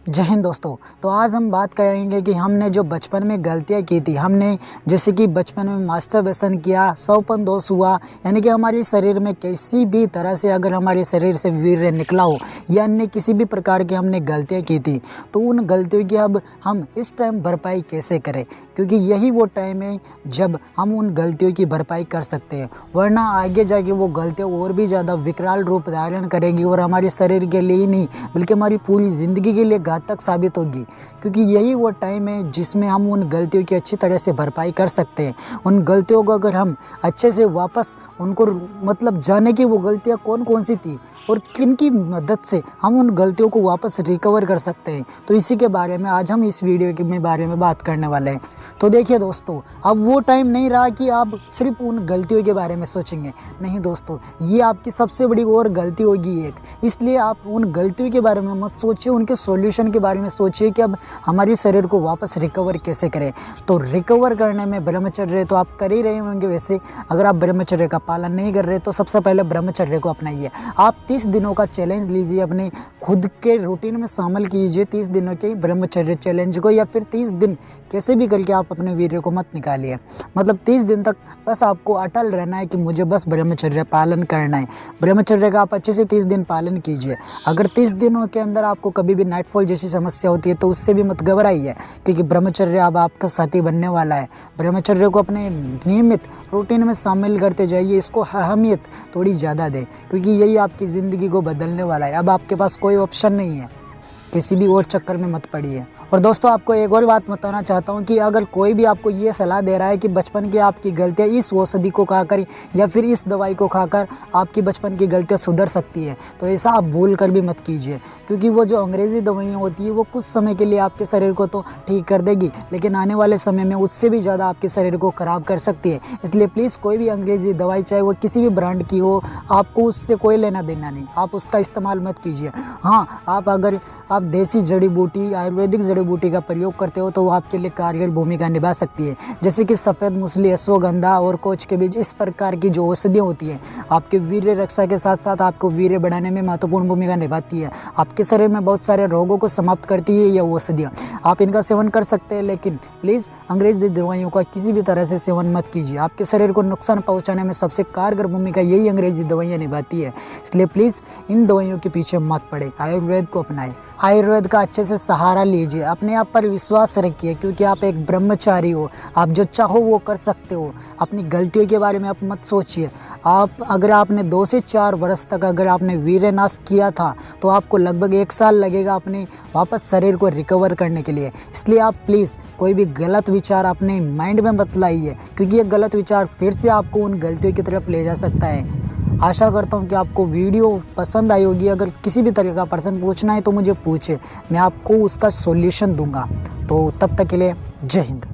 जय हिंद दोस्तों। तो आज हम बात करेंगे कि हमने जो बचपन में गलतियां की थी, हमने जैसे कि बचपन में मास्टरबेशन किया, सौपन दोष हुआ, यानी कि हमारे शरीर में किसी भी तरह से अगर हमारे शरीर से वीर्य निकला हो या अन्य किसी भी प्रकार की हमने गलतियां की थी, तो उन गलतियों की अब हम इस टाइम भरपाई कैसे करें, क्योंकि यही वो टाइम है जब हम उन गलतियों की भरपाई कर सकते हैं। वरना आगे जाके वो गलतियाँ और भी ज़्यादा विकराल रूप धारण करेगी और हमारे शरीर के लिए ही नहीं बल्कि हमारी पूरी ज़िंदगी के लिए घातक साबित होगी। क्योंकि यही वो टाइम है जिसमें हम उन गलतियों की अच्छी तरह से भरपाई कर सकते हैं। उन गलतियों को अगर हम अच्छे से वापस उनको जाने कि वो गलतियाँ कौन कौन सी थी और किन की मदद से हम उन गलतियों को वापस रिकवर कर सकते हैं, तो इसी के बारे में आज हम इस वीडियो के बारे में बात करने वाले हैं। तो देखिए दोस्तों, अब वो टाइम नहीं रहा कि आप सिर्फ उन गलतियों के बारे में सोचेंगे। नहीं दोस्तों, ये आपकी सबसे बड़ी और गलती होगी एक। इसलिए आप उन गलतियों के बारे में मत सोचिए, उनके सॉल्यूशन के बारे में सोचिए कि अब हमारे शरीर को वापस रिकवर कैसे करें। तो रिकवर करने में ब्रह्मचर्य तो आप कर ही रहे होंगे। वैसे अगर आप ब्रह्मचर्य का पालन नहीं कर रहे तो सबसे पहले ब्रह्मचर्य को अपनाइए। आप 30 दिनों का चैलेंज लीजिए, अपने खुद के रूटीन में शामिल कीजिए 30 दिनों के ब्रह्मचर्य चैलेंज को, या फिर 30 दिन कैसे भी करके आप अपने वीर्य को मत निकालिए। मतलब 30 दिन तक बस आपको अटल रहना है कि मुझे बस ब्रह्मचर्य पालन करना है। ब्रह्मचर्य का आप अच्छे से 30 दिन पालन कीजिए। अगर 30 दिनों के अंदर आपको कभी भी नाइटफॉल जैसी समस्या होती है तो उससे भी मत घबराइए, क्योंकि ब्रह्मचर्य अब आपका साथी बनने वाला है। ब्रह्मचर्य को अपने नियमित रूटीन में शामिल करते जाइए, इसको अहमियत थोड़ी ज़्यादा दें, क्योंकि यही आपकी ज़िंदगी को बदलने वाला है। अब आपके पास कोई ऑप्शन नहीं है, किसी भी और चक्कर में मत पड़िए। और दोस्तों, आपको एक और बात बताना चाहता हूँ कि अगर कोई भी आपको ये सलाह दे रहा है कि बचपन की आपकी गलतियाँ इस औषधि को खाकर या फिर इस दवाई को खाकर आपकी बचपन की गलतियाँ सुधर सकती है, तो ऐसा आप भूल कर भी मत कीजिए। क्योंकि वो जो अंग्रेज़ी दवाइयाँ होती है वो कुछ समय के लिए आपके शरीर को तो ठीक कर देगी, लेकिन आने वाले समय में उससे भी ज़्यादा आपके शरीर को ख़राब कर सकती है। इसलिए प्लीज़ कोई भी अंग्रेज़ी दवाई, चाहे वो किसी भी ब्रांड की हो, आपको उससे कोई लेना देना नहीं, आप उसका इस्तेमाल मत कीजिए। हाँ, अगर आप देसी जड़ी बूटी, आयुर्वेदिक जड़ी बूटी का प्रयोग करते हो तो वो आपके लिए कारगर भूमिका निभा सकती है। जैसे कि सफ़ेद मूसली, अश्वगंधा और कोच के बीज, इस प्रकार की जो औषधियाँ होती हैं आपके वीर्य रक्षा के साथ साथ आपको वीर्य बढ़ाने में महत्वपूर्ण भूमिका निभाती है। आपके शरीर में बहुत सारे रोगों को समाप्त करती है ये औषधियाँ। आप इनका सेवन कर सकते हैं, लेकिन प्लीज़ अंग्रेजी दवाइयों का किसी भी तरह से सेवन मत कीजिए। आपके शरीर को नुकसान पहुँचाने में सबसे कारगर भूमिका यही अंग्रेजी दवाइयाँ निभाती है। इसलिए प्लीज़ इन दवाइयों के पीछे मत पड़े, आयुर्वेद को अपनाएं। आयुर्वेद का अच्छे से सहारा लीजिए, अपने आप पर विश्वास रखिए, क्योंकि आप एक ब्रह्मचारी हो। आप जो चाहो वो कर सकते हो। अपनी गलतियों के बारे में आप मत सोचिए। अगर आपने 2 से 4 वर्ष तक अगर आपने वीर्य नाश किया था तो आपको लगभग 1 साल लगेगा अपने वापस शरीर को रिकवर करने के लिए। इसलिए आप प्लीज़ कोई भी गलत विचार अपने माइंड में मत लाइए, क्योंकि ये गलत विचार फिर से आपको उन गलतियों की तरफ ले जा सकता है। आशा करता हूँ कि आपको वीडियो पसंद आई होगी। अगर किसी भी तरह का प्रश्न पूछना है तो मुझे पूछे, मैं आपको उसका सॉल्यूशन दूंगा। तो तब तक के लिए जय हिंद।